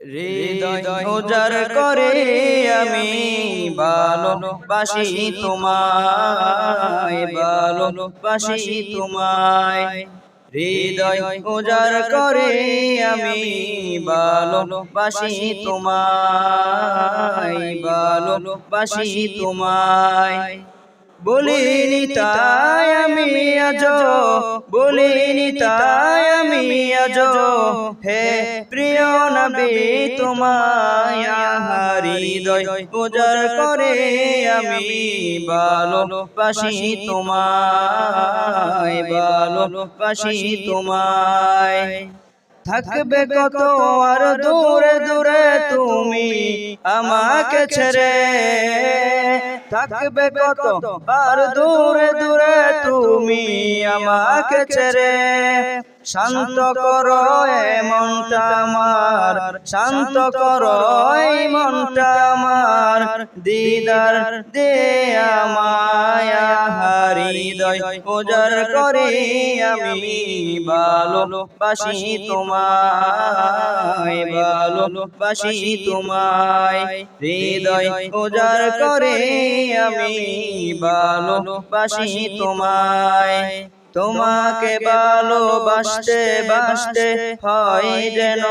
হৃদয় উজাড় করে আমি ভালোবাসি তোমায়, ভালোবাসি তোমায়। হৃদয় উজাড় করে আমি ভালোবাসি তোমায়, ভালোবাসি তোমায়। বলিনি তাই আমি আজো, বলিনি তাই আমি আজো, হে প্রিয় নবী তোমায়। হৃদয় উজাড় করে আমি ভালোবাসি তোমায়, ভালোবাসি তোমায়। থাকবে কত আর দূরে দূরে তুমি আমাকে ছেড়ে, থাকবে কত আর দূরে দূরে তুমি আমাকে ছেড়ে। শান্ত করো এই মনটা আমার, শান্ত করো এই মনটা আমার, দিদার দে আমায়। হৃদয় উজাড় করে আমি ভালোবাসি তোমায়, ভালোবাসি তোমায়। হৃদয় উজাড় করে আমি ভালোবাসি তোমায়। তোমাকে ভালোবাসতে বাসতে হয় যেন